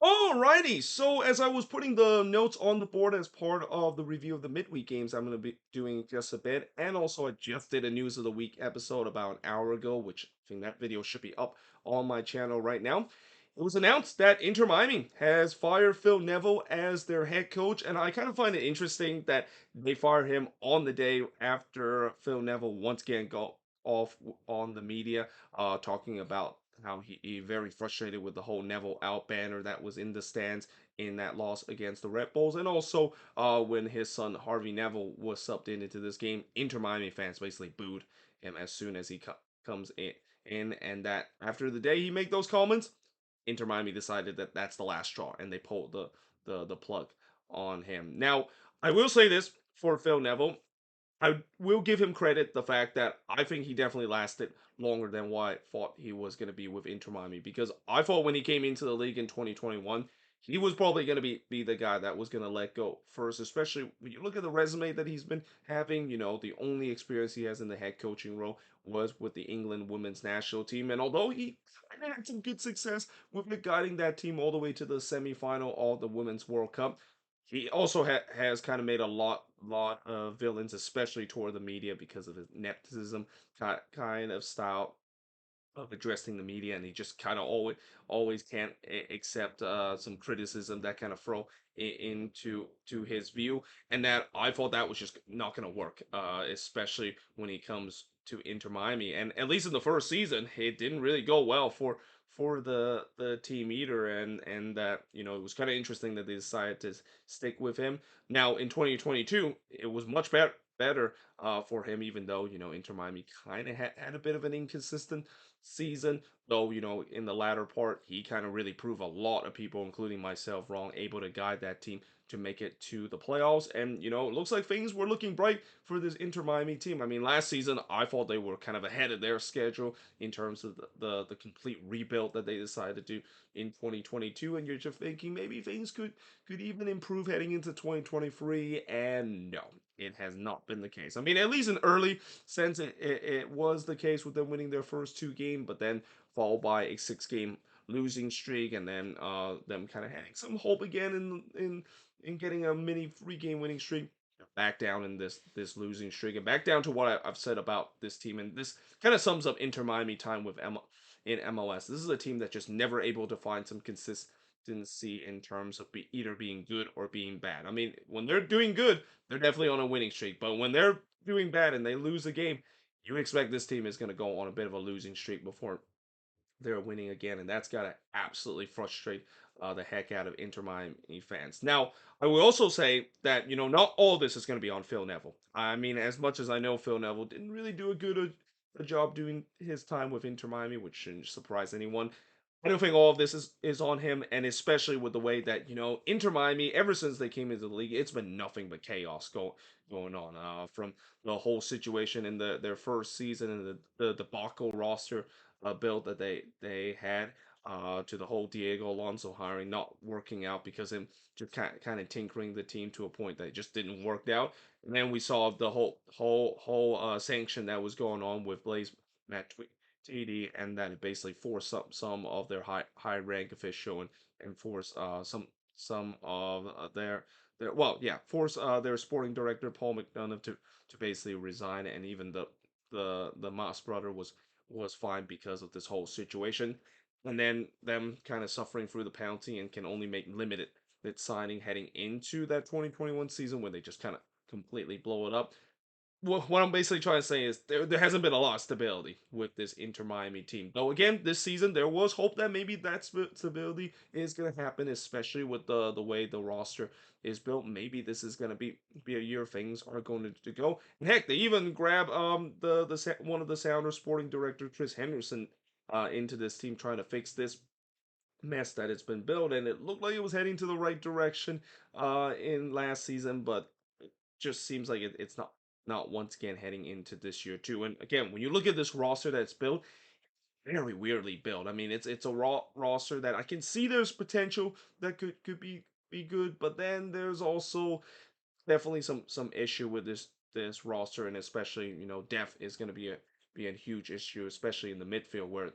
Alrighty, so as I was putting the notes on the board as part of the review of the midweek games, I'm going to be doing just a bit, and also I just did a news of the week episode about an hour ago, which I think that video should be up on my channel right now. It was announced that Inter Miami has fired Phil Neville as their head coach, and I kind of find it interesting that they fired him on the day after Phil Neville once again got off on the media, talking about how he very frustrated with the whole Neville out banner that was in the stands in that loss against the Red Bulls, and also when his son Harvey Neville was subbed in into this game, Inter Miami fans basically booed him as soon as he comes in, and that after the day he made those comments, Inter Miami decided that that's the last straw, and they pulled the plug on him. Now, I will say this for Phil Neville. I will give him credit the fact that I think he definitely lasted longer than what I thought he was going to be with Inter Miami, because I thought when he came into the league in 2021 he was probably going to be the guy that was going to let go first, especially when you look at the resume that he's been having. The only experience he has in the head coaching role was with the England women's national team, and although he kind of had some good success with it, guiding that team all the way to the semifinal of the Women's World Cup, he also has kind of made a lot of villains, especially toward the media, because of his nepotism kind of style of addressing the media, and he just kind of always can't accept some criticism that kind of throw into his view, and that I thought that was just not going to work, especially when he comes to Inter Miami. And at least in the first season, it didn't really go well for the team either, and that it was kind of interesting that they decided to stick with him. Now in 2022, it was much better for him, even though Inter Miami kind of had a bit of an inconsistent season, though in the latter part he kind of really proved a lot of people, including myself, wrong, able to guide that team to make it to the playoffs. And it looks like things were looking bright for this Inter Miami team. I mean, last season I thought they were kind of ahead of their schedule in terms of the complete rebuild that they decided to do in 2022, and you're just thinking maybe things could even improve heading into 2023, and no, it has not been the case. I mean, at least in early sense, it was the case with them winning their first two games, but then followed by a six-game losing streak, and then them kind of having some hope again in getting a mini three-game winning streak. Back down in this losing streak, and back down to what I've said about this team, and this kind of sums up Inter Miami time with in MLS. This is a team that just never able to find some consistency in terms of either being good or being bad. I mean, when they're doing good, they're definitely on a winning streak, but when they're doing bad and they lose a game, you expect this team is going to go on a bit of a losing streak before they're winning again, and that's got to absolutely frustrate the heck out of Inter Miami fans. Now, I will also say that not all this is going to be on Phil Neville. I mean, as much as I know Phil Neville didn't really do a job doing his time with Inter Miami, which shouldn't surprise anyone. I don't think all of this is on him, and especially with the way that Inter Miami, ever since they came into the league, it's been nothing but chaos going on. From the whole situation in their first season and the debacle roster build that they had, to the whole Diego Alonso hiring not working out because him just kind of tinkering the team to a point that it just didn't work out. And then we saw the whole sanction that was going on with Blaise Matuidi, and that it basically forced some of their high rank official and forced some of their well, yeah, force their sporting director Paul McDonough to basically resign, and even the Moss brother was fine because of this whole situation. And then them kind of suffering through the penalty and can only make limited signing heading into that 2021 season when they just kind of completely blow it up. Well, what I'm basically trying to say is there hasn't been a lot of stability with this Inter Miami team. Though again, this season there was hope that maybe that stability is going to happen, especially with the way the roster is built. Maybe this is going to be a year things are going to go. And heck, they even grab the one of the Sounders sporting director, Chris Henderson, into this team, trying to fix this mess that it's been built, and it looked like it was heading to the right direction in last season, but just seems like it's not once again heading into this year too. And again, when you look at this roster that's built, very weirdly built. I mean, it's a raw roster that I can see there's potential that could be good, but then there's also definitely some issue with this roster, and especially depth is going to be a huge issue, especially in the midfield where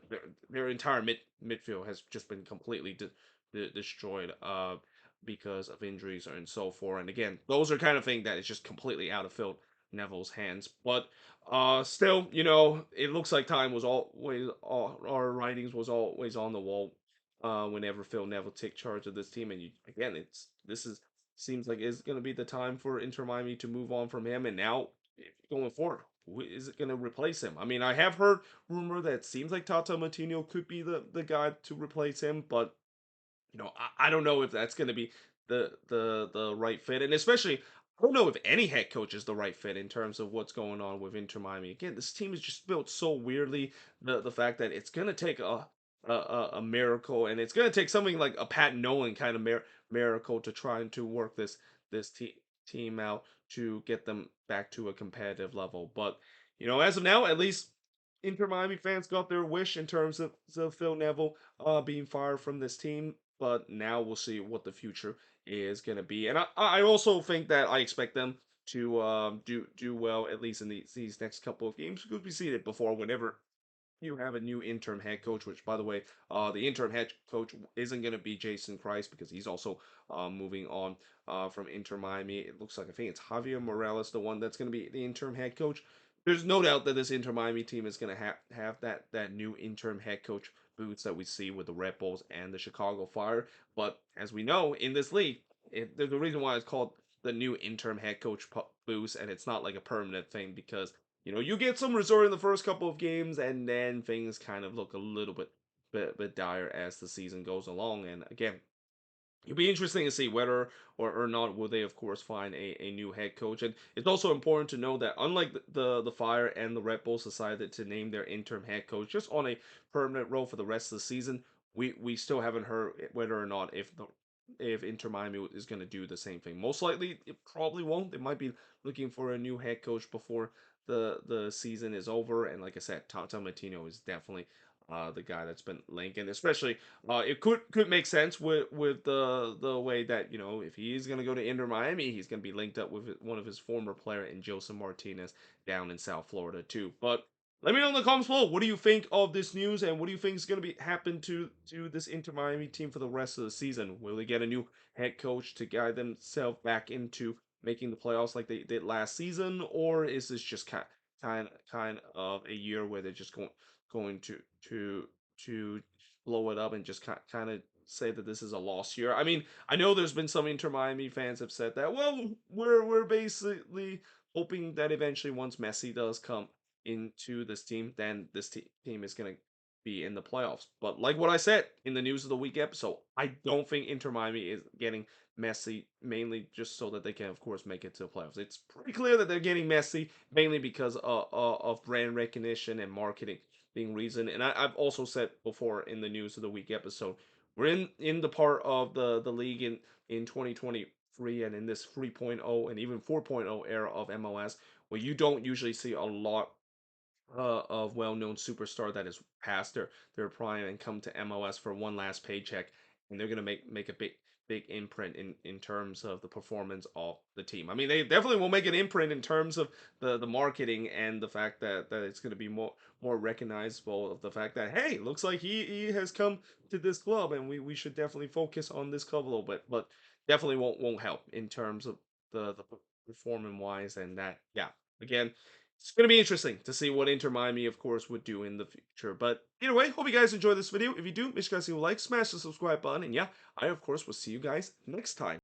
their entire midfield has just been completely destroyed because of injuries and so forth. And again, those are kind of thing that is just completely out of Phil Neville's hands. But still, it looks like time was always our writings was always on the wall whenever Phil Neville take charge of this team. And again, this is seems like it's going to be the time for Inter Miami to move on from him. And now going forward, who is it going to replace him? I mean, I have heard rumor that it seems like Tata Martino could be the guy to replace him, but I don't know if that's going to be the right fit, and especially I don't know if any head coach is the right fit in terms of what's going on with Inter Miami. Again, this team is just built so weirdly. The fact that it's going to take a miracle, and it's going to take something like a Pat Nolan kind of miracle to try and to work this team out to get them back to a competitive level. But as of now, at least Inter Miami fans got their wish in terms of Phil Neville being fired from this team. But now we'll see what the future is going to be. And I also think that I expect them to do well, at least in these next couple of games, because we've seen it before whenever you have a new interim head coach, which, by the way, the interim head coach isn't going to be Jason Christ because he's also moving on from Inter Miami. It looks like I think it's Javier Morales, the one that's going to be the interim head coach. There's no doubt that this Inter Miami team is going to have that new interim head coach boots that we see with the Red Bulls and the Chicago Fire. But as we know in this league, there's a reason why it's called the new interim head coach boost, and it's not like a permanent thing because you get some resort in the first couple of games, and then things kind of look a little bit dire as the season goes along. And again, it'll be interesting to see whether or not will they, of course, find a new head coach. And it's also important to know that unlike the Fire and the Red Bulls decided to name their interim head coach just on a permanent role for the rest of the season, we still haven't heard whether or not if Inter Miami is going to do the same thing. Most likely, it probably won't. They might be looking for a new head coach before the season is over. And like I said, Tata Martino is definitely the guy that's been linking, especially it could make sense with the way that if he is gonna go to Inter Miami, he's gonna be linked up with one of his former player in Joseph Martinez down in South Florida too. But let me know in the comments below. What do you think of this news, and what do you think is gonna be happen to this Inter Miami team for the rest of the season? Will they get a new head coach to guide themselves back into making the playoffs like they did last season, or is this just kind of a year where they're just going to blow it up and just kind of say that this is a lost year. I mean, I know there's been some Inter Miami fans have said that. Well, we're basically hoping that eventually once Messi does come into this team, then this team is gonna be in the playoffs. But like what I said in the news of the week episode, I don't think Inter Miami is getting Messi mainly just so that they can, of course, make it to the playoffs. It's pretty clear that they're getting Messi mainly because of brand recognition and marketing being reason. And I've also said before in the news of the week episode, we're in the part of the league in 2023 and in this 3.0 and even 4.0 era of MLS where you don't usually see a lot of well-known superstar that is past their prime and come to MLS for one last paycheck, and they're gonna make a big imprint in terms of the performance of the team. I mean, they definitely will make an imprint in terms of the marketing and the fact that it's gonna be more recognizable of the fact that hey, looks like he has come to this club, and we should definitely focus on this club a little bit, but definitely won't help in terms of the performance wise and that yeah again it's going to be interesting to see what Inter Miami, of course, would do in the future. But either way, hope you guys enjoyed this video. If you do, make sure you guys leave a like, smash the subscribe button, and yeah, I, of course, will see you guys next time.